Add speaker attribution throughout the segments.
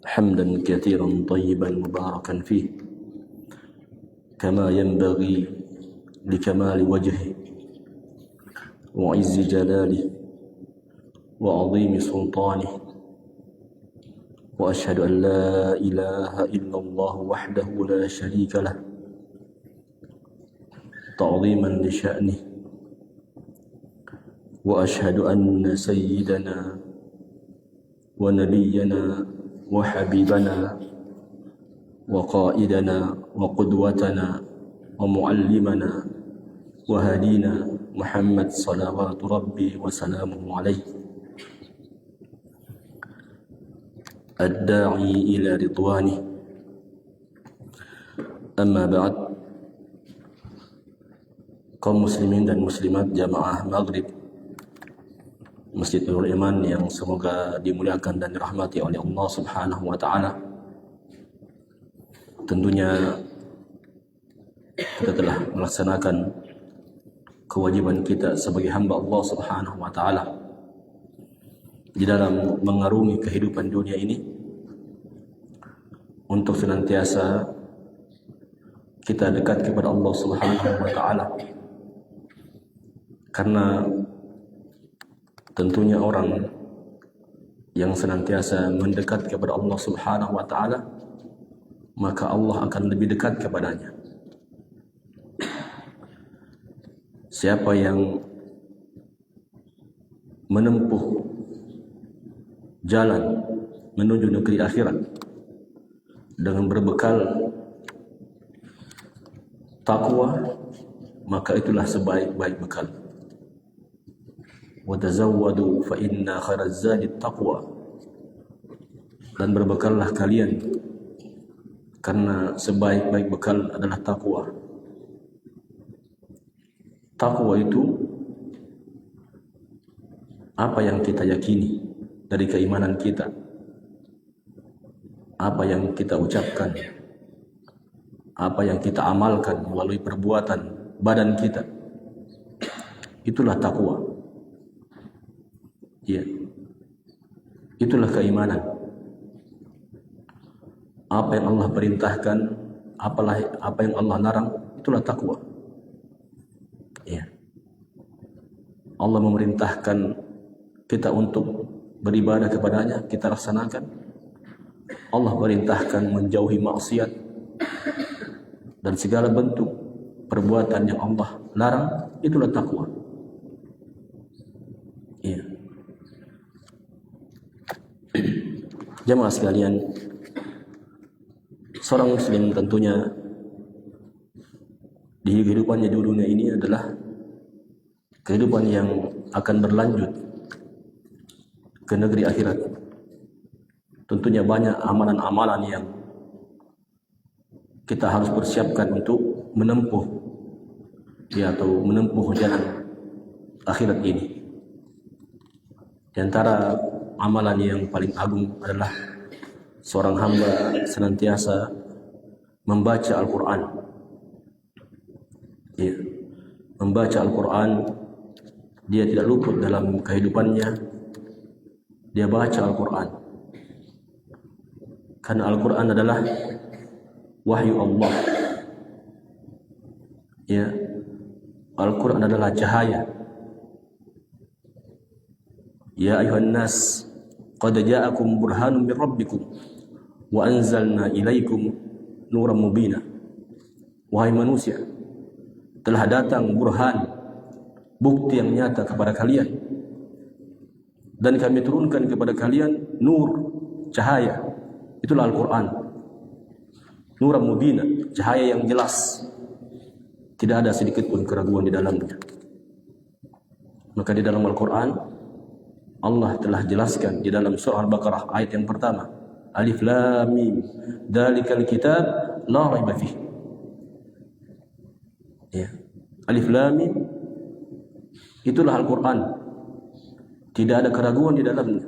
Speaker 1: حمدا كثيرا طيبا مباركا فيه كما ينبغي لكمال وجهه وعز جلاله وعظيم سلطانه، وأشهد أن لا إله إلا الله وحده لا شريك له تعظيما لشأنه، وأشهد أن سيدنا ونبينا وحبيبنا وقائدنا وقدوتنا ومعلمنا وهدينا محمد صلوات ربي وسلامه عليه الداعي إلى رضوانه. أما بعد، kaum muslimin dan muslimat jamaah maghrib Masjid Nurul Iman yang semoga dimuliakan dan dirahmati oleh Allah Subhanahu wa taala. Tentunya kita telah melaksanakan kewajiban kita sebagai hamba Allah Subhanahu wa taala di dalam mengarungi kehidupan dunia ini untuk senantiasa kita dekat kepada Allah Subhanahu wa taala. Karena tentunya orang yang senantiasa mendekat kepada Allah Subhanahu wa taala, maka Allah akan lebih dekat kepadanya. Siapa yang menempuh jalan menuju negeri akhirat dengan berbekal takwa, maka itulah sebaik-baik bekal. Wa tazawwadu fa inna khairaz zadi taqwa. Dan berbekallah kalian karena sebaik-baik bekal adalah takwa. Takwa itu apa yang kita yakini dari keimanan kita, apa yang kita ucapkan, apa yang kita amalkan melalui perbuatan badan kita, itulah takwa. Ya, itulah keimanan. Apa yang Allah perintahkan, apa yang Allah larang, itulah takwa. Ya, Allah memerintahkan kita untuk beribadah kepadanya, kita laksanakan. Allah perintahkan menjauhi maksiat dan segala bentuk perbuatan yang Allah larang, itulah takwa. Ya. Jamaah sekalian, seorang muslim tentunya di kehidupannya di dunia ini adalah kehidupan yang akan berlanjut ke negeri akhirat. Tentunya banyak amalan-amalan yang kita harus persiapkan untuk menempuh atau menempuh jalan akhirat ini. Di antara amalan yang paling agung adalah seorang hamba senantiasa membaca Al-Quran. Ya, membaca Al-Quran, dia tidak luput dalam kehidupannya. Dia baca Al-Quran karena Al-Quran adalah wahyu Allah. Ya, Al-Quran adalah cahaya. Ya ayuhan nas, qad ja'akum burhanun min rabbikum wa anzalna ilaikum nuran mubina. Wahai manusia, telah datang burhan, bukti yang nyata kepada kalian, dan kami turunkan kepada kalian nur, cahaya. Itulah Al-Quran. Nuran mubina, cahaya yang jelas, tidak ada sedikit pun keraguan di dalamnya. Maka di dalam Al-Quran Allah telah jelaskan di dalam surah Al-Baqarah ayat yang pertama, Alif Lam Mim, Dzalikal kitab la raiba fihi. Ya, Alif Lam Mim, itulah Al-Quran, tidak ada keraguan di dalamnya.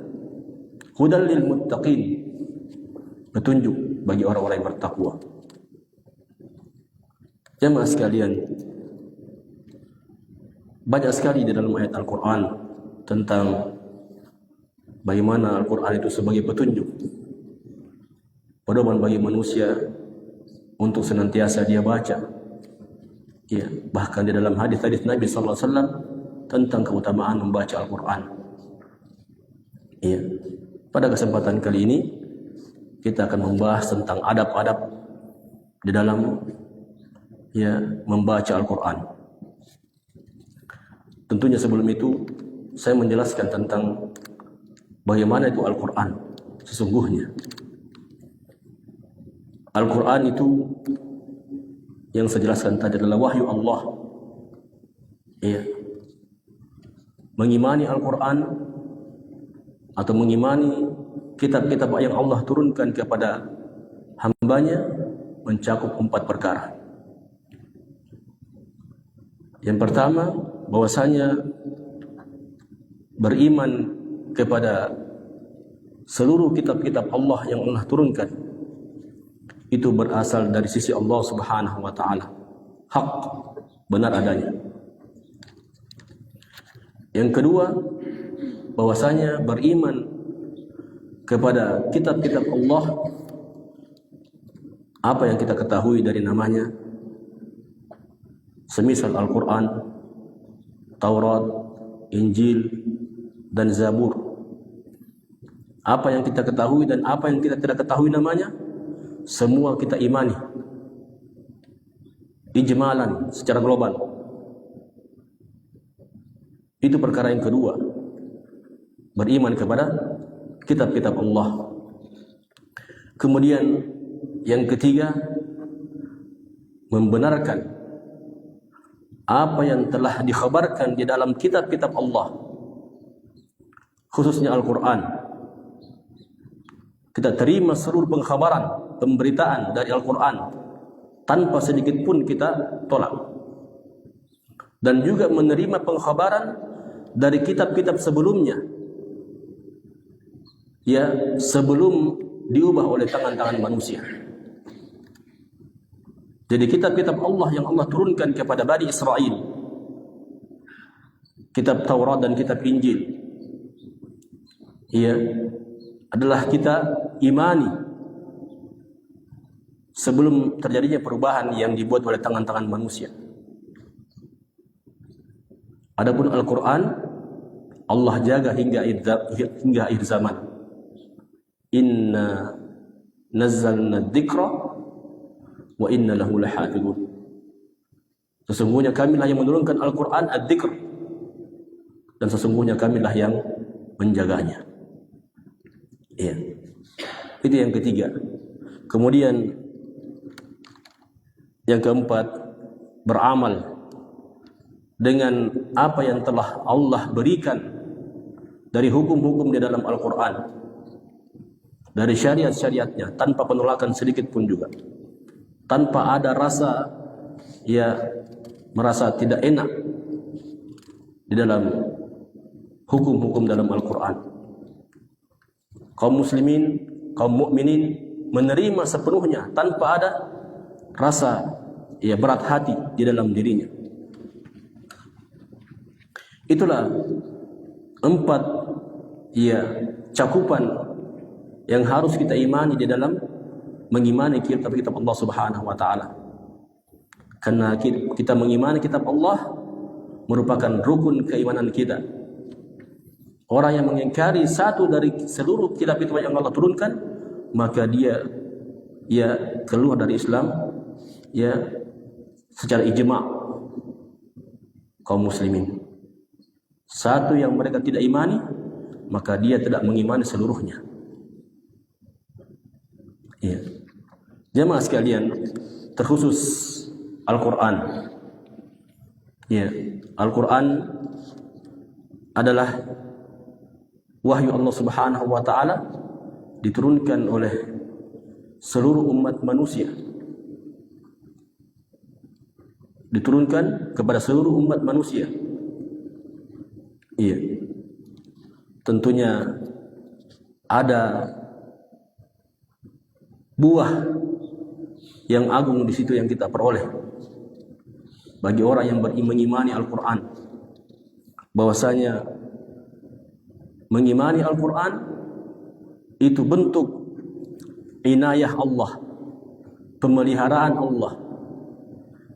Speaker 1: Hudal lil muttaqin, petunjuk bagi orang-orang yang bertakwa. Jamaah sekalian, banyak sekali di dalam ayat Al-Quran tentang bagaimana Al-Quran itu sebagai petunjuk. pedoman bagi manusia untuk senantiasa dia baca. Ya, bahkan di dalam hadis-hadis Nabi sallallahu alaihi wasallam tentang keutamaan membaca Al-Qur'an. Ya. Pada kesempatan kali ini kita akan membahas tentang adab-adab di dalam membaca Al-Qur'an. Tentunya sebelum itu saya menjelaskan tentang bagaimana itu Al-Qur'an sesungguhnya. Al-Qur'an itu yang saya jelaskan tadi adalah wahyu Allah. Ya. Mengimani Al-Qur'an atau mengimani kitab-kitab yang Allah turunkan kepada hambanya mencakup 4 perkara. Yang pertama, bahwasanya beriman kepada seluruh kitab-kitab Allah yang Allah turunkan itu berasal dari sisi Allah Subhanahu wa taala. Hak, benar adanya. Yang kedua, bahwasanya beriman kepada kitab-kitab Allah apa yang kita ketahui dari namanya, semisal Al-Qur'an, Taurat, Injil, dan Zabur. Apa yang kita ketahui dan apa yang kita tidak ketahui namanya, semua kita imani ijmalan, secara global. Itu perkara yang kedua, beriman kepada kitab-kitab Allah. Kemudian yang ketiga, membenarkan apa yang telah dikhabarkan di dalam kitab-kitab Allah, khususnya Al-Quran. Kita terima seluruh pengkhabaran, pemberitaan dari Al-Quran tanpa sedikit pun kita tolak. Dan juga menerima pengkhabaran dari kitab-kitab sebelumnya, ya, sebelum diubah oleh tangan-tangan manusia. Jadi kitab-kitab Allah yang Allah turunkan kepada Bani Israel, kitab Taurat dan kitab Injil, ya, adalah kita imani sebelum terjadinya perubahan yang dibuat oleh tangan-tangan manusia. Adapun Al-Quran, Allah jaga hingga akhir zaman. Inna nazzalna dzikra wa inna lahu lahafidun. Sesungguhnya kamilah yang menurunkan Al-Quran, ad-dzikr, dan sesungguhnya kamilah yang menjaganya. Ya. Itu yang ketiga. Kemudian yang keempat, beramal dengan apa yang telah Allah berikan dari hukum-hukum di dalam Al-Quran, dari syariat-syariatnya, tanpa penolakan sedikit pun juga, tanpa ada rasa merasa tidak enak di dalam hukum-hukum dalam Al-Quran. Kaum muslimin, kaum mukminin menerima sepenuhnya tanpa ada rasa berat hati di dalam dirinya. Itulah 4 cakupan yang harus kita imani di dalam mengimani kitab-kitab Allah Subhanahu wa taala. Karena kita mengimani kitab Allah merupakan rukun keimanan kita. Orang yang mengingkari satu dari seluruh kitab-kitab yang Allah turunkan, maka dia keluar dari Islam secara ijma' kaum muslimin. Satu yang mereka tidak imani, maka dia tidak mengimani seluruhnya. Ya. Jemaah sekalian, terkhusus Al-Quran. Ya, Al-Quran adalah wahyu Allah Subhanahu wa taala, diturunkan oleh seluruh umat manusia. Diturunkan kepada seluruh umat manusia. Iya. Tentunya ada buah yang agung di situ yang kita peroleh bagi orang yang mengimani Al-Quran, bahwasanya mengimani Al-Quran itu bentuk inayah Allah, pemeliharaan Allah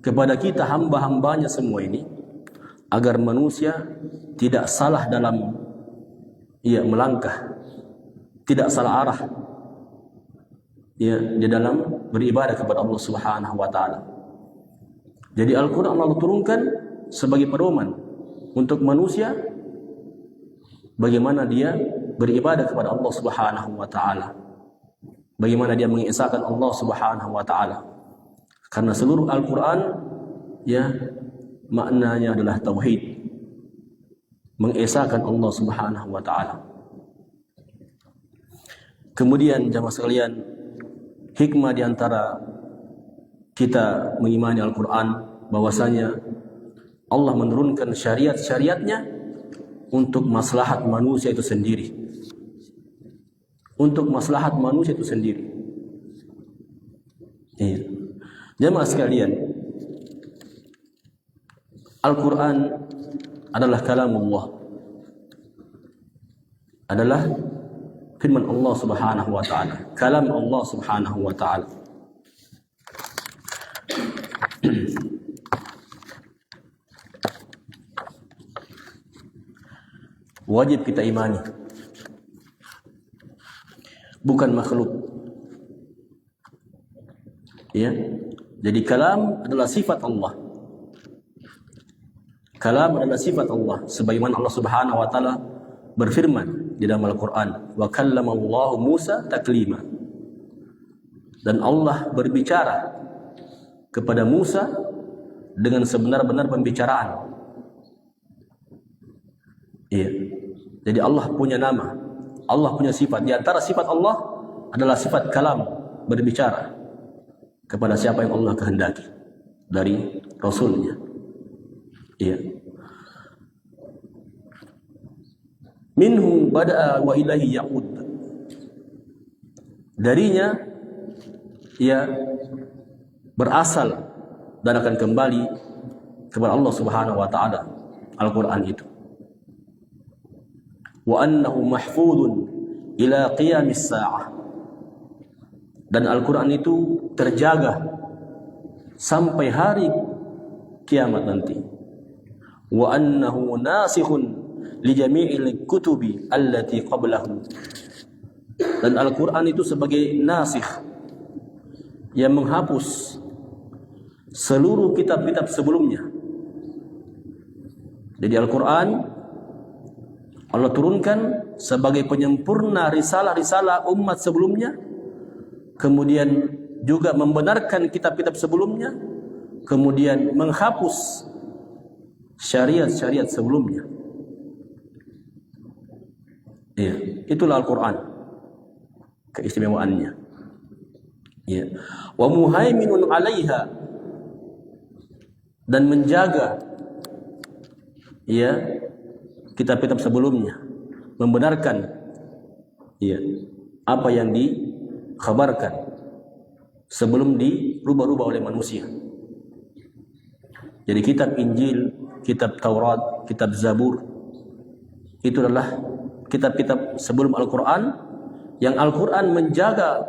Speaker 1: kepada kita hamba-hambanya semua ini, agar manusia tidak salah dalam melangkah, tidak salah arah di dalam beribadah kepada Allah Subhanahu wa taala. Jadi Al-Qur'an Allah turunkan sebagai pedoman untuk manusia bagaimana dia beribadah kepada Allah Subhanahu wa taala. Bagaimana dia mengesahkan Allah Subhanahu wa taala. Karena seluruh Al-Qur'an maknanya adalah tauhid, mengesahkan Allah Subhanahu wa taala. Kemudian jamaah sekalian, hikmah di antara kita mengimani Al-Qur'an bahwasanya Allah menurunkan syariat-syariatnya untuk maslahat manusia itu sendiri. Untuk maslahat manusia itu sendiri. Jamaah sekalian, Al-Quran adalah kalamullah, adalah firman Allah Subhanahu wa taala, kalam Allah Subhanahu wa taala. Wajib kita imani, bukan makhluk. Jadi kalam adalah sifat Allah. Kalam adalah sifat Allah, sebagaimana Allah Subhanahu wa taala berfirman di dalam Al-Qur'an, wa kallamallahu Musa taklima. Dan Allah berbicara kepada Musa dengan sebenar-benar pembicaraan. Jadi Allah punya nama, Allah punya sifat. Di antara sifat Allah adalah sifat kalam, berbicara kepada siapa yang Allah kehendaki dari Rasulnya. Minhu bada'a wa ilahi ya'ud. Darinya berasal dan akan kembali kepada Allah Subhanahu wa taala Al-Qur'an itu. Wa annahu mahfudun ila qiyamis sa'ah. Dan Al-Qur'an itu terjaga sampai hari kiamat nanti. Wa annahu nasikhun li jami'il kutubi allati qablahu. Dan Al-Qur'an itu sebagai nasikh, yang menghapus seluruh kitab-kitab sebelumnya. Jadi Al-Qur'an Allah turunkan sebagai penyempurna risalah-risalah umat sebelumnya, kemudian juga membenarkan kitab-kitab sebelumnya, kemudian menghapus syariat-syariat sebelumnya. Itulah Al-Qur'an, keistimewaannya. Wa muhaiminun 'alaiha, dan menjaga kitab-kitab sebelumnya, membenarkan apa yang dikhabarkan sebelum dirubah-rubah oleh manusia. Jadi kitab Injil, kitab Taurat, kitab Zabur, itu adalah kitab-kitab sebelum Al-Quran, yang Al-Quran menjaga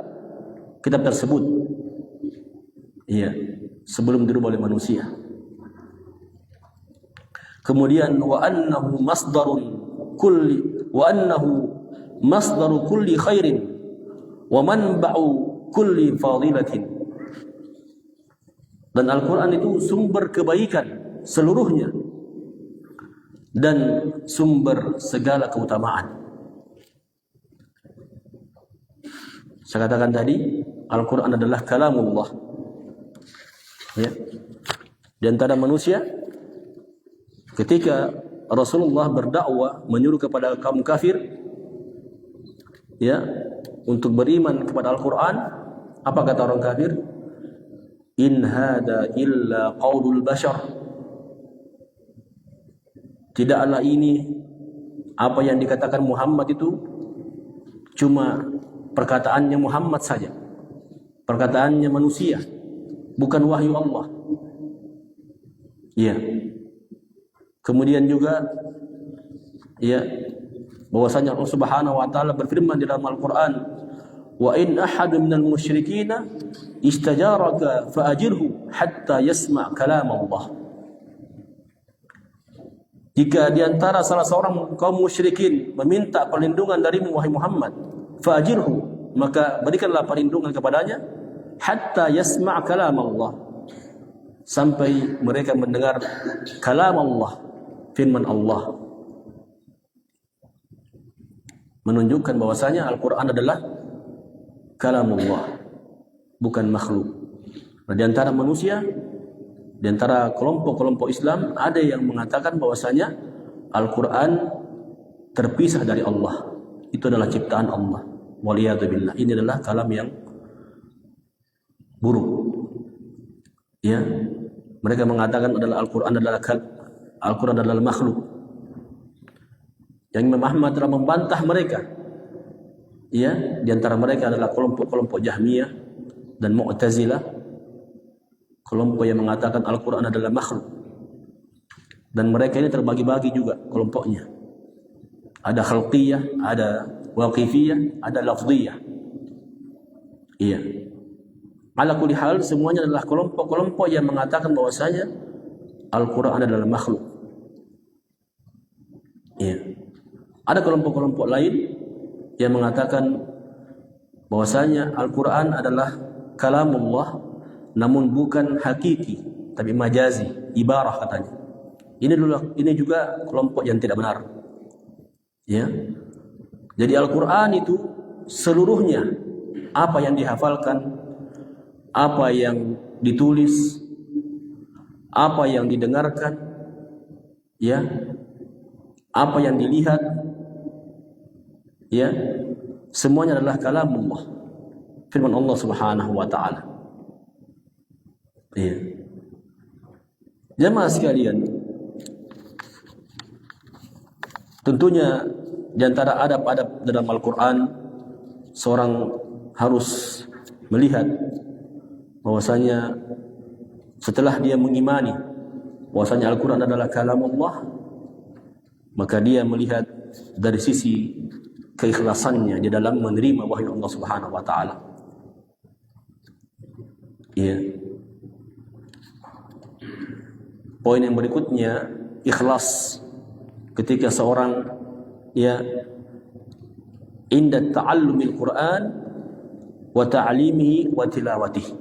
Speaker 1: kitab tersebut sebelum dirubah oleh manusia. Kemudian wa annahu masdaru kulli khairin wa manba'u kulli fadilatin. Dan Al-Quran itu sumber kebaikan seluruhnya dan sumber segala keutamaan. Saya katakan tadi, Al-Quran adalah kalamullah. Di antara manusia, ketika Rasulullah berdakwah menyuruh kepada kaum kafir untuk beriman kepada Al-Quran, apa kata orang kafir? In hada illa qaulul bashar. Tidaklah ini apa yang dikatakan Muhammad itu cuma perkataannya Muhammad saja, perkataannya manusia, bukan wahyu Allah. Kemudian juga bahwasanya Allah Subhanahu wa taala berfirman di dalam Al-Qur'an, wa in ahadun minal musyrikina istajaraka fa'ajirhu hatta yasma' kalam Allah. Jika di antara salah seorang kaum musyrikin meminta perlindungan darimu wahai Muhammad, fa'ajirhu, maka berikanlah perlindungan kepadanya hatta yasma' kalam Allah, sampai mereka mendengar kalam Allah, firman Allah. Menunjukkan bahwasanya Al-Quran adalah kalamullah, bukan makhluk. Nah, di antara manusia, di antara kelompok-kelompok Islam, ada yang mengatakan bahwasanya Al-Quran terpisah dari Allah. Itu adalah ciptaan Allah. Waliyadzubillah. Ini adalah kalam yang buruk. Ya, mereka mengatakan adalah Al-Quran adalah makhluk. Yang Imam Ahmad telah membantah mereka. Ya, di antara mereka adalah kelompok-kelompok Jahmiyah dan Mu'tazilah, kelompok yang mengatakan Al-Quran adalah makhluk. Dan mereka ini terbagi-bagi juga kelompoknya. Ada khalqiyah, ada waqifiyah, ada lafziyah. Iya. Ala kulli hal, semuanya adalah kelompok-kelompok yang mengatakan bahwasanya Al-Quran adalah makhluk. Iya. Ada kelompok-kelompok lain yang mengatakan bahwasanya Al-Quran adalah kalamullah, namun bukan hakiki, tapi majazi, ibarah katanya. Ini juga kelompok yang tidak benar. Ya. Jadi Al-Quran itu seluruhnya, apa yang dihafalkan, apa yang ditulis, apa yang didengarkan, ya, apa yang dilihat, ya, semuanya adalah kalamullah, firman Allah Subhanahu wa taala. Iya. Jemaah sekalian, tentunya di antara adab-adab dalam Al-Quran, seorang harus melihat bahwasanya setelah dia mengimani bahwasanya Al-Quran adalah kalamullah, maka dia melihat dari sisi keikhlasannya di dalam menerima wahyu Allah Subhanahu wa taala. Iya. Poin yang berikutnya, ikhlas ketika seorang inda ta'allumil Quran wa ta'limihi wa tilawatihi.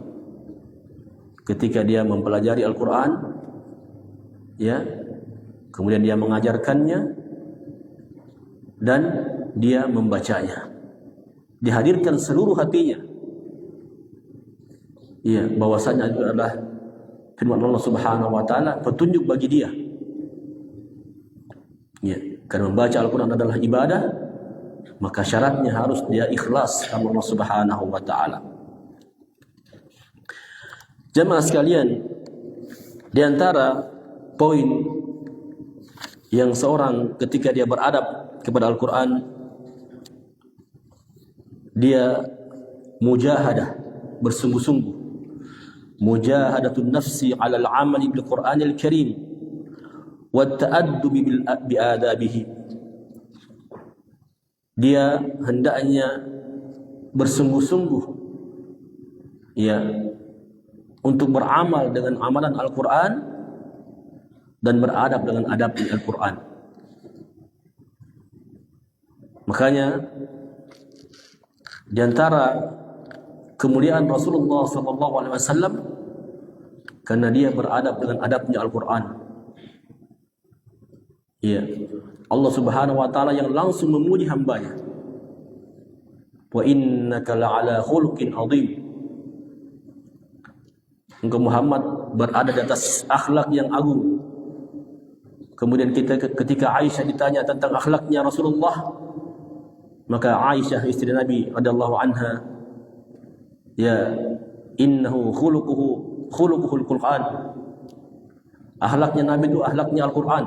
Speaker 1: Ketika dia mempelajari Al-Quran, ya, kemudian dia mengajarkannya dan dia membacanya, dihadirkan seluruh hatinya, ya, bahwasanya itu adalah firman Allah Subhanahu wa taala, petunjuk bagi dia. Ya, karena membaca Al-Quran adalah ibadah, maka syaratnya harus dia ikhlas kepada Allah Subhanahu wa taala. Jemaah sekalian, di antara poin yang seorang ketika dia beradab kepada Al-Quran, dia mujahadah, bersungguh-sungguh, mujahadatun nafsi 'ala al-'amali bil Qur'anil Karim wa ta'addubi bi adabihi. Dia hendaknya bersungguh-sungguh, ya, untuk beramal dengan amalan Al-Quran dan beradab dengan adab Al-Quran. Makanya di antara kemuliaan Rasulullah SAW, karena dia beradab dengan adabnya Al-Quran. Ya, Allah Subhanahu wa taala yang langsung memuji hambanya. Wa innaka la'ala khuluqin 'adzim. Engkau Muhammad berada di atas akhlak yang agung. Kemudian ketika Aisyah ditanya tentang akhlaknya Rasulullah, maka Aisyah istri Nabi radhiyallahu anha, ya, innahu khuluquhul Qur'an. Akhlaknya Nabi itu akhlaknya Al-Quran.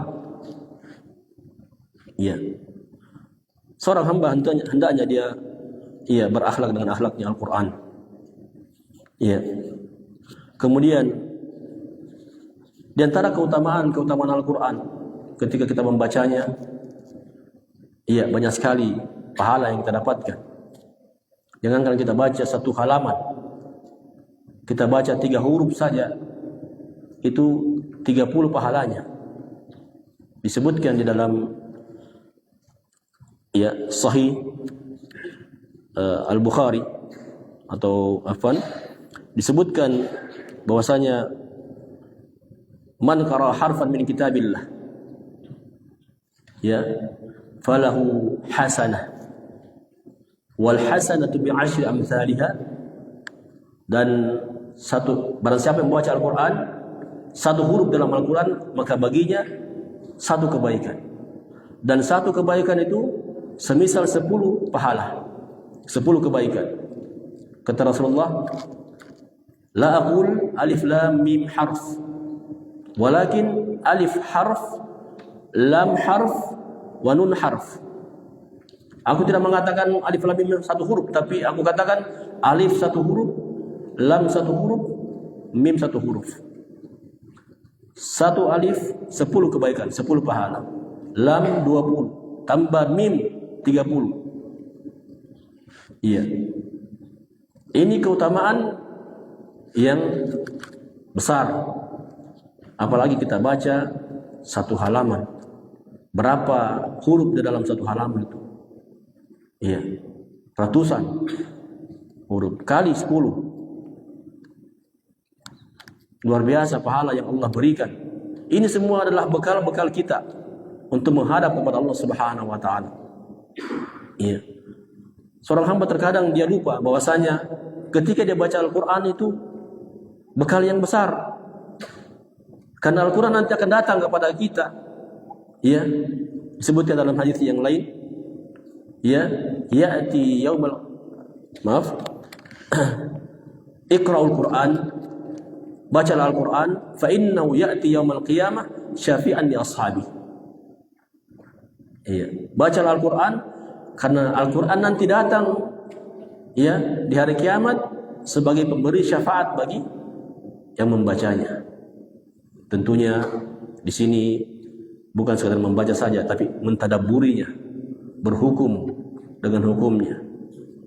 Speaker 1: Ya. Seorang hamba hendaknya dia berakhlak dengan akhlaknya Al-Quran. Ya. Kemudian di antara keutamaan Al-Quran, ketika kita membacanya, iya, banyak sekali pahala yang kita dapatkan. Jangankan kita baca satu halaman, kita baca 3 huruf saja, itu 30 pahalanya. Disebutkan di dalam Sahih Al-Bukhari atau disebutkan bahwasanya man qara harfan min kitabillah falahu hasanah wal hasanatu bi 10 amsalha, dan barang siapa yang membaca Al-Quran, satu huruf dalam Al-Quran, maka baginya satu kebaikan, dan satu kebaikan itu semisal 10 pahala, 10 kebaikan. Kata Rasulullah, la aqul alif lam mim harf, walakin alif harf, lam harf, wa nun harf. Aku tidak mengatakan alif lam mim satu huruf, tapi aku katakan alif satu huruf, lam satu huruf, mim satu huruf. Satu alif 10 kebaikan, 10 pahala. Lam 20, tambah mim 30. Iya. Ini keutamaan yang besar. Apalagi kita baca satu halaman. Berapa huruf di dalam satu halaman itu? Iya. Ratusan huruf kali 10. Luar biasa pahala yang Allah berikan. Ini semua adalah bekal-bekal kita untuk menghadap kepada Allah Subhanahu wa taala. Iya. Seorang hamba terkadang dia lupa bahwasanya ketika dia baca Al-Qur'an itu bekal yang besar. Karena Al-Qur'an nanti akan datang kepada kita. Ya. Disebutkan dalam hadis yang lain, ya'ti yaumal Iqra'ul Qur'an, bacalah Al-Qur'an, fa innahu ya'ti yaumal qiyamah syafi'an li ashabi. Iya, bacalah Al-Qur'an karena Al-Qur'an nanti datang di hari kiamat sebagai pemberi syafaat bagi yang membacanya. Tentunya di sini bukan sekadar membaca saja, tapi mentadabburinya, berhukum dengan hukumnya.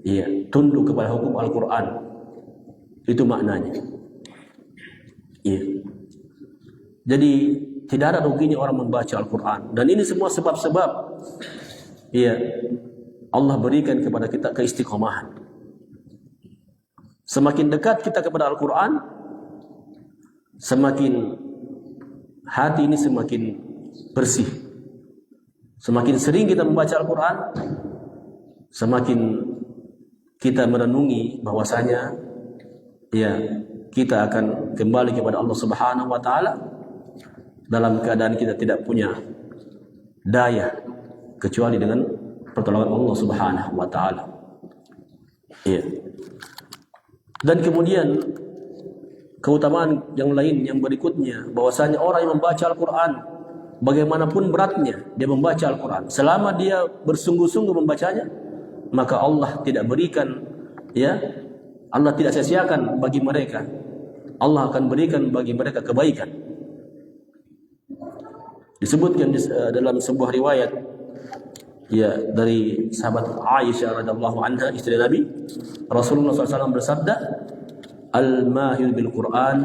Speaker 1: Iya, tunduk kepada hukum Al-Qur'an. Itu maknanya. Iya. Jadi tidak ada ruginya orang membaca Al-Qur'an, dan ini semua sebab-sebab Allah berikan kepada kita keistiqomahan. Semakin dekat kita kepada Al-Qur'an, semakin hati ini semakin bersih. Semakin sering kita membaca Al-Qur'an, semakin kita merenungi bahwasanya kita akan kembali kepada Allah Subhanahu wa taala dalam keadaan kita tidak punya daya kecuali dengan pertolongan Allah Subhanahu wa taala. Iya. Dan kemudian keutamaan yang lain yang berikutnya, bahwasanya orang yang membaca Al-Qur'an, bagaimanapun beratnya dia membaca Al-Qur'an, selama dia bersungguh-sungguh membacanya, maka Allah tidak berikan Allah tidak sia-siakan bagi mereka. Allah akan berikan bagi mereka kebaikan. Disebutkan dalam sebuah riwayat dari sahabat Aisyah radhiyallahu anha, istri Nabi, Rasulullah SAW bersabda, al-mahir bil Quran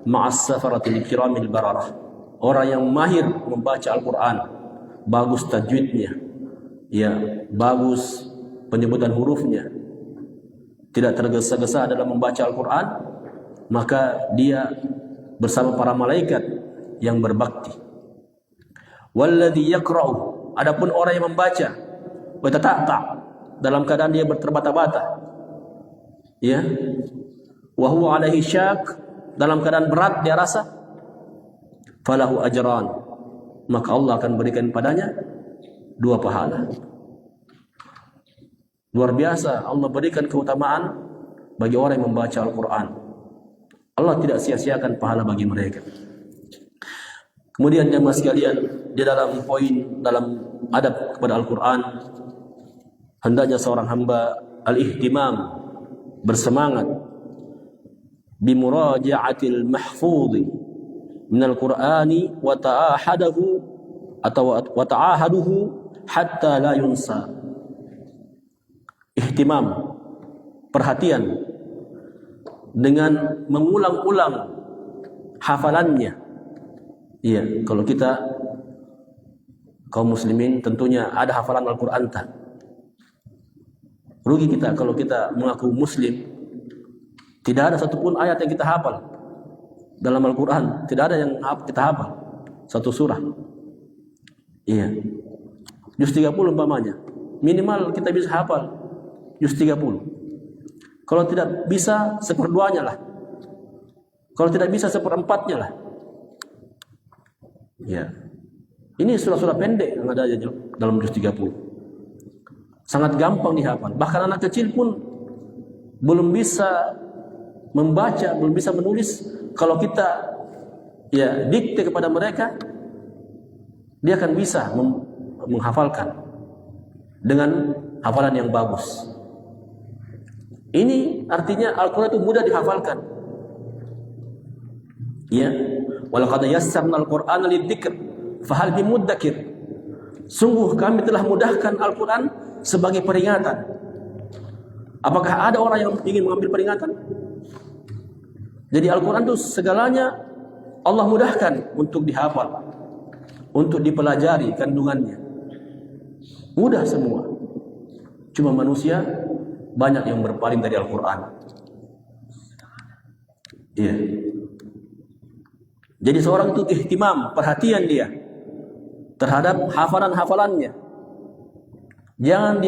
Speaker 1: ma'as safaratil kiramil bararah. Orang yang mahir membaca Al-Quran, bagus tajwidnya, bagus penyebutan hurufnya, tidak tergesa-gesa dalam membaca Al-Quran, maka dia bersama para malaikat yang berbakti. Walladhi yaqra'u, adapun orang yang membaca wa tata'ta, dalam keadaan dia terbata-bata, wa huwa alaihi syak, dalam keadaan berat dia rasa, falahu ajran, maka Allah akan berikan padanya 2 pahala. Luar biasa, Allah berikan keutamaan bagi orang yang membaca Al-Quran. Allah tidak sia-siakan pahala bagi mereka. Kemudian jemaah sekalian, di dalam poin dalam adab kepada Al-Quran, hendaknya seorang hamba al-ihtimam, bersemangat bimuraja'atil mahfudhi minal Qur'ani wa ta'ahadahu atau wa ta'ahaduhu hatta la yunsa. Ihtimam, perhatian dengan mengulang-ulang hafalannya. Iya, kalau kita kaum muslimin tentunya ada hafalan Al-Quran tak? Rugi kita kalau kita mengaku muslim, tidak ada satupun ayat yang kita hafal dalam Al-Quran. Tidak ada yang kita hafal satu surah. Iya, juz 30 umpamanya, minimal kita bisa hafal juz 30. Kalau tidak bisa, seperduanya lah. Kalau tidak bisa, seperempatnya lah. Ya, ini surah-surah pendek yang ada dalam juz 30. Sangat gampang dihafal. Bahkan anak kecil pun belum bisa membaca, belum bisa menulis. Kalau kita ya dikte kepada mereka, dia akan bisa menghafalkan dengan hafalan yang bagus. Ini artinya Al-Quran itu mudah dihafalkan. Ya, walaqad yassarna al-Qur'ana lidzikr fahal bimuddakir. Sungguh kami telah mudahkan Al-Quran sebagai peringatan. Apakah ada orang yang ingin mengambil peringatan? Jadi Al-Quran itu segalanya Allah mudahkan untuk dihafal, untuk dipelajari kandungannya. Mudah semua. Cuma manusia banyak yang berpaling dari Al-Quran. Iya. Jadi seorang itu ihtimam, perhatian dia terhadap hafalan-hafalannya. Jangan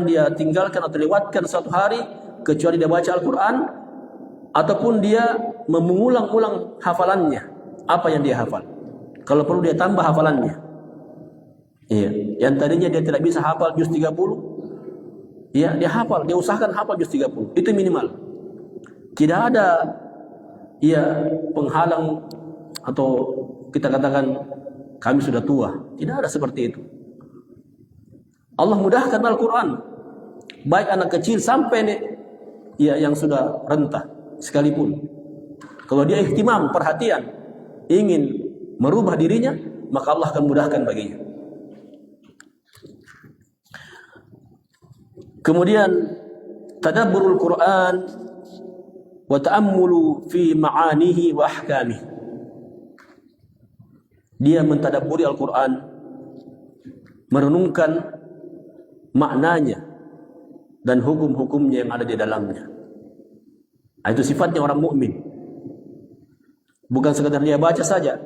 Speaker 1: dia tinggalkan atau lewatkan satu hari kecuali dia baca Al-Quran ataupun dia mengulang-ulang hafalannya. Apa yang dia hafal? Kalau perlu dia tambah hafalannya. Iya, yang tadinya dia tidak bisa hafal juz 30, ya dia hafal, dia usahakan hafal juz 30. Itu minimal. Tidak ada ya penghalang atau kita katakan kami sudah tua. Tidak ada seperti itu. Allah mudahkan Al-Quran, baik anak kecil sampai ya yang sudah renta sekalipun. Kalau dia ihtimam, perhatian, ingin merubah dirinya, maka Allah akan mudahkan baginya. Kemudian tadabburul Quran wa ta'ammulu fi ma'anihi wa ahkamihi. Dia mentadabburi Al-Quran, merenungkan maknanya dan hukum-hukumnya yang ada di dalamnya. Itu sifatnya orang mukmin. Bukan sekadar dia baca saja,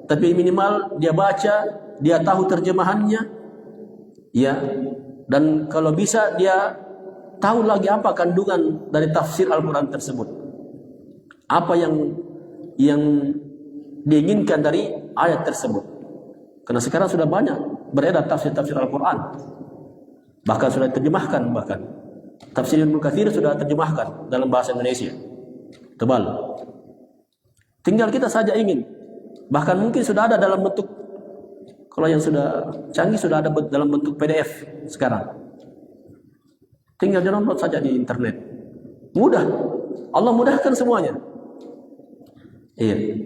Speaker 1: tapi minimal dia baca, dia tahu terjemahannya, ya. Dan kalau bisa dia tahu lagi apa kandungan dari tafsir Al-Quran tersebut. Apa yang diinginkan dari ayat tersebut. Karena sekarang sudah banyak beredar tafsir-tafsir Al-Quran. Bahkan sudah diterjemahkan, bahkan tafsir Ibnu Katsir sudah terjemahkan dalam bahasa Indonesia. Tebal. Tinggal kita saja ingin. Bahkan mungkin sudah ada dalam bentuk, kalau yang sudah canggih sudah ada dalam bentuk PDF sekarang. Tinggal download saja di internet. Mudah. Allah mudahkan semuanya. Iya.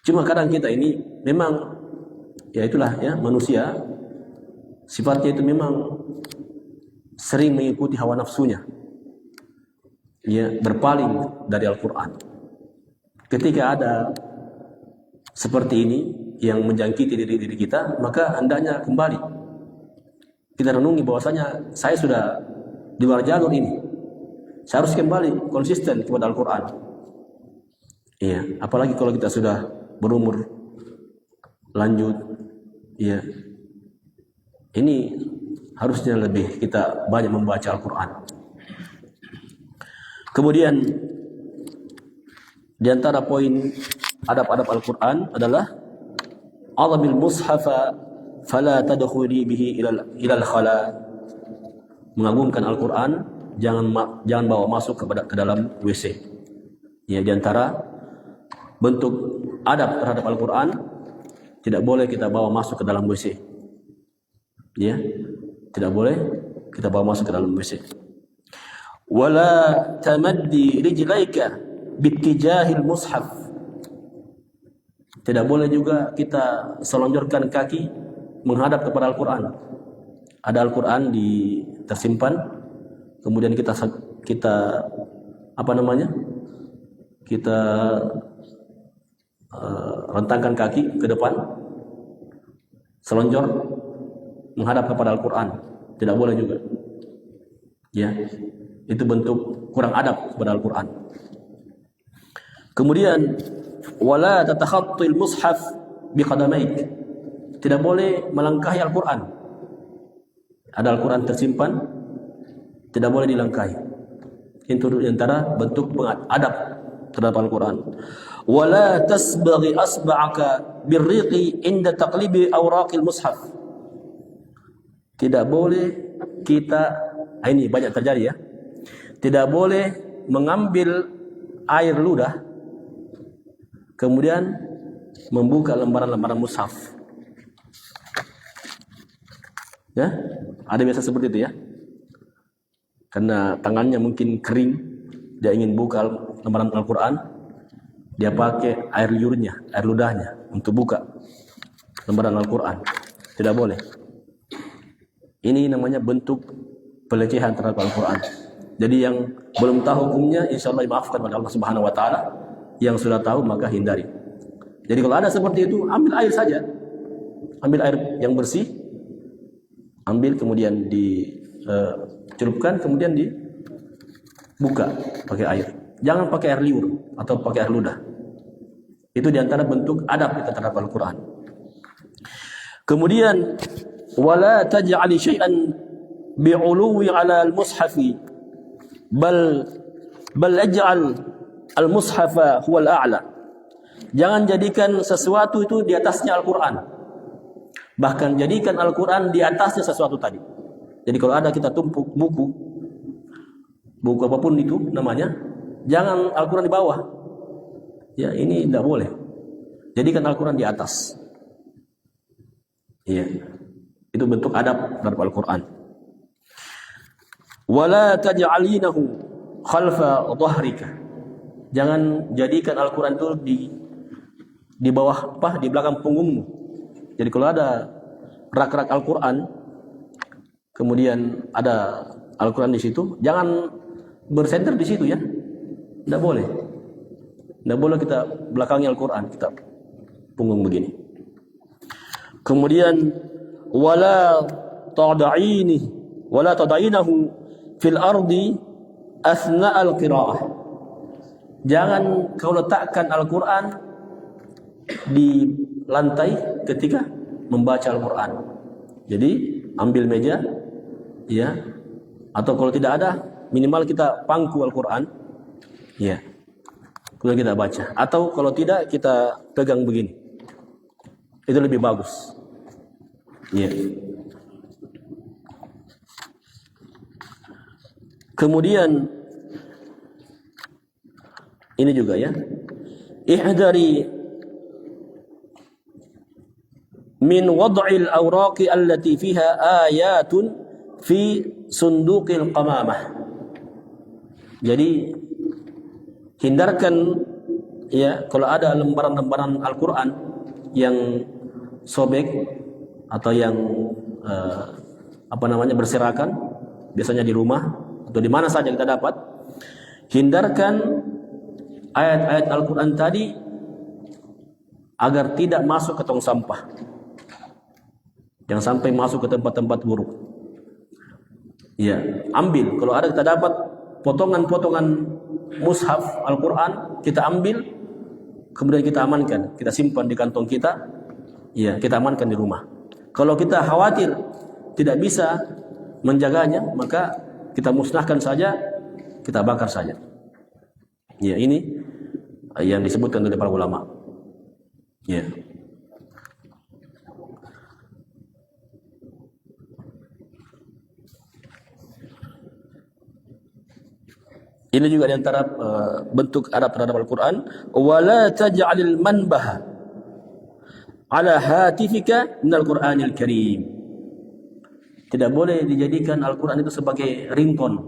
Speaker 1: Cuma kadang kita ini memang ya itulah ya manusia, sifatnya itu memang sering mengikuti hawa nafsunya. Ya, berpaling dari Al-Quran. Ketika ada seperti ini yang menjangkiti diri kita, maka hendaknya kembali. Kita renungi bahwasanya saya sudah di luar jalur ini. Saya harus kembali konsisten kepada Al-Quran. Iya, apalagi kalau kita sudah berumur lanjut, iya. Ini harusnya lebih kita banyak membaca Al-Quran. Kemudian di antara poin adab-adab Al-Quran adalah A'dhamil mushafa fala tadkhuli bihi ilal khala. Mengagungkan Al-Quran, jangan bawa masuk ke dalam WC. Ya, di antara bentuk adab terhadap Al-Quran, tidak boleh kita bawa masuk ke dalam WC. Ya, tidak boleh kita bawa masuk ke dalam WC. Wala tamaddi rijlaika bittijahil mushaf. Tidak boleh juga kita selonjorkan kaki menghadap kepada Al-Quran. Ada Al-Quran tersimpan kemudian kita apa namanya? Kita rentangkan kaki ke depan, selonjor menghadap kepada Al-Quran, tidak boleh juga. Ya, itu bentuk kurang adab kepada Al-Quran. Kemudian wala tatakhattil mushaf biqadamaik, tidak boleh melangkahi Al-Quran. Ada Al-Quran tersimpan, tidak boleh dilangkahi. Itu di antara bentuk adab terhadap Al-Quran. Wala tasbaghi asba'aka birriqi inda taqlibi awraqil mushaf, tidak boleh kita, ini banyak terjadi ya, tidak boleh mengambil air ludah kemudian membuka lembaran-lembaran mushaf. Ya, ada biasa seperti itu ya. Karena tangannya mungkin kering, dia ingin buka lembaran Al-Quran, dia pakai air liurnya, air ludahnya untuk buka lembaran Al-Quran. Tidak boleh. Ini namanya bentuk pelecehan terhadap Al-Quran. Jadi yang belum tahu hukumnya, insya Allah dimaafkan oleh Allah Subhanahu Wa Taala. Yang sudah tahu maka hindari. Jadi kalau ada seperti itu, ambil air saja, ambil air yang bersih, ambil kemudian dicelupkan, kemudian dibuka pakai air. Jangan pakai air liur atau pakai air ludah. Itu diantara bentuk adab kita terhadap Al-Quran. Kemudian wala taj'al syai'an bi'uluwi 'ala al-mushafi bal aj'al al-mushafa huwa al-a'la. Jangan jadikan sesuatu itu di atasnya Al-Quran. Bahkan jadikan Al-Quran di atasnya sesuatu tadi. Jadi kalau ada kita tumpuk buku apapun itu namanya, jangan Al-Quran di bawah. Ya, ini tidak boleh. Jadikan Al-Quran di atas. Iya. Itu bentuk adab terhadap Al-Quran. Wala taj'alinahu khalfa dhahrika. Jangan jadikan Al-Quran itu di bawah di belakang punggungmu. Jadi kalau ada rak-rak Al-Quran, kemudian ada Al-Quran di situ, jangan bersenter di situ ya. Tidak boleh. Tidak boleh kita belakangi Al-Quran, kita punggung begini. Kemudian wala tada'inahu fil ardi asna al-qira'ah. Jangan kau letakkan Al-Quran di lantai ketika membaca Al-Quran. Jadi ambil meja, ya, atau kalau tidak ada, minimal kita pangku Al-Quran, ya, kemudian kita baca. Atau kalau tidak, kita pegang begini. Itu lebih bagus. Ya. Kemudian ini juga ya, ihdari min wad'il awraqi allati fiha ayatun fi sunduqil qamamah. Jadi hindarkan ya kalau ada lembaran-lembaran Al-Quran yang sobek atau yang berserakan, biasanya di rumah atau di mana saja kita dapat, hindarkan ayat-ayat Al-Quran tadi agar tidak masuk ke tong sampah, jangan sampai masuk ke tempat-tempat buruk. Ya, ambil kalau ada kita dapat potongan-potongan mushaf Al-Quran, kita ambil, kemudian kita amankan, kita simpan di kantong kita, ya, kita amankan di rumah. Kalau kita khawatir tidak bisa menjaganya, maka kita musnahkan saja, kita bakar saja. Ya, ini yang disebutkan oleh para ulama. Ya. Ini juga diantara bentuk adab terhadap Al-Quran. Wala taj'alil manbaha ala hatifika minal Qur'anil Karim. Tidak boleh dijadikan Al-Quran itu sebagai ringtone.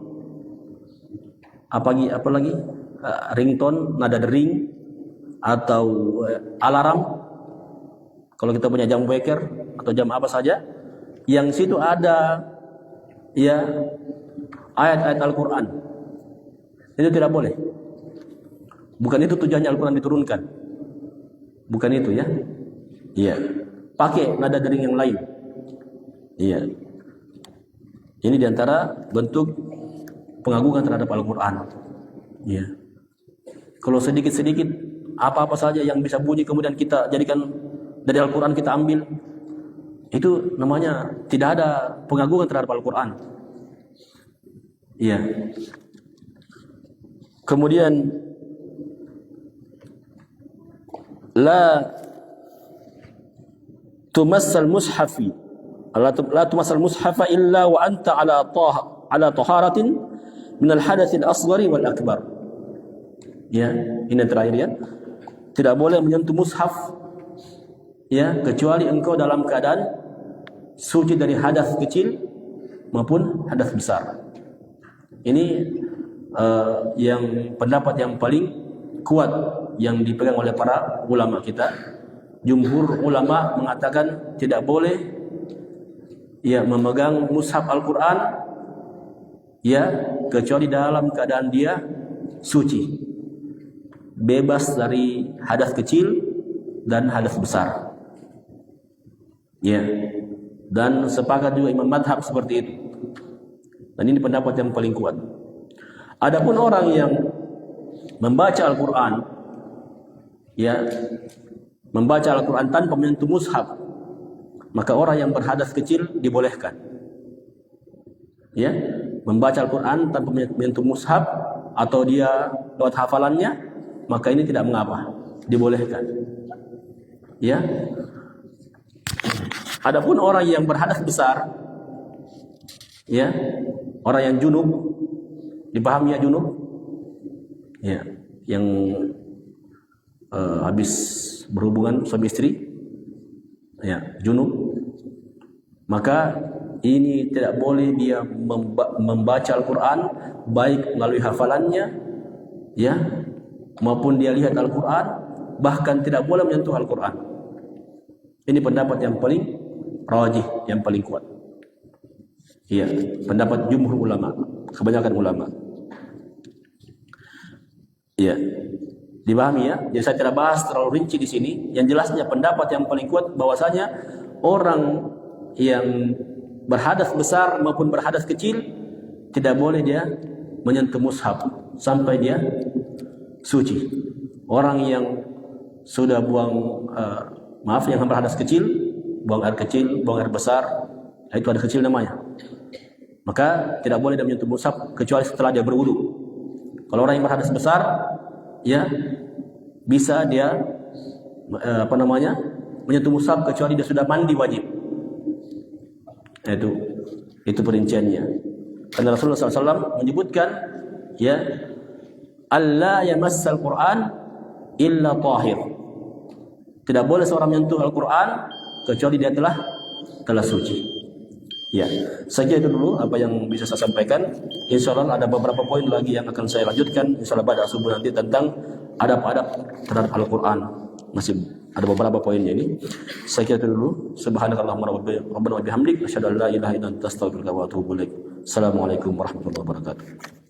Speaker 1: Apalagi ringtone, nada dering atau alarm. Kalau kita punya jam weker atau jam apa saja, yang situ ada ya ayat-ayat Al-Quran. Itu tidak boleh. Bukan itu tujuannya Al-Quran diturunkan. Bukan itu ya. Iya. Pakai nada dering yang lain. Iya. Ini diantara bentuk pengagungan terhadap Al-Quran. Iya. Kalau sedikit-sedikit apa-apa saja yang bisa bunyi kemudian kita jadikan dari Al-Quran kita ambil, itu namanya tidak ada pengagungan terhadap Al-Quran. Iya. Kemudian la tumassal mushafi la tumassal mushafa illa wa anta ala taharatin min al-hadath al-asghari wal akbar. Ya, ini yang terakhir ya. Tidak boleh menyentuh mushaf ya kecuali engkau dalam keadaan suci dari hadas kecil maupun hadas besar. Ini yang pendapat yang paling kuat yang dipegang oleh para ulama kita. Jumhur ulama mengatakan tidak boleh ya memegang mushaf Al-Quran ya kecuali dalam keadaan dia suci, bebas dari hadas kecil dan hadas besar. Ya. Dan sepakat juga imam madhab seperti itu. Dan ini pendapat yang paling kuat. Adapun orang yang membaca Al-Quran ya, membaca Al-Quran tanpa menyentuh mushaf, maka orang yang berhadas kecil dibolehkan. Ya, membaca Al-Quran tanpa menyentuh mushaf atau dia lewat hafalannya, maka ini tidak mengapa, dibolehkan. Ya. Adapun orang yang berhadas besar, ya, orang yang junub, dipahami ya junub, ya, yang habis berhubungan suami istri, ya, junub, maka ini tidak boleh dia membaca Al-Quran baik melalui hafalannya, ya, maupun dia lihat Al-Quran, bahkan tidak boleh menyentuh Al-Quran. Ini pendapat yang paling rajih, yang paling kuat. Iya, pendapat jumhur ulama, kebanyakan ulama. Iya, dipahami ya. Jadi saya tidak bahas terlalu rinci di sini. Yang jelasnya pendapat yang paling kuat bahwasanya orang yang berhadas besar maupun berhadas kecil tidak boleh dia menyentuh mushaf sampai dia suci. Orang yang sudah buang yang berhadas kecil, buang air kecil, buang air besar, itu ada kecil namanya, maka tidak boleh dia menyentuh mushaf kecuali setelah dia berwudu. Kalau orang yang berhadas besar, ya bisa dia menyentuh mushaf kecuali dia sudah mandi wajib. Itu perinciannya. Karena Rasulullah SAW menyebutkan, ya, alla yamassal Quran illa tahir. Tidak boleh seorang menyentuh Al-Quran kecuali dia telah suci. Ya, saja itu dulu apa yang bisa saya sampaikan. Insyaallah ada beberapa poin lagi yang akan saya lanjutkan insyaallah pada subuh nanti tentang adab-adab terhadap Al-Quran. Masih ada beberapa poinnya ini. Saya kira itu dulu. Subhanakallahumma rabbana wa bihamdik asyhadu an la ilaha illa anta astaghfiruka wa atubu ilaik. Assalamualaikum warahmatullahi wabarakatuh.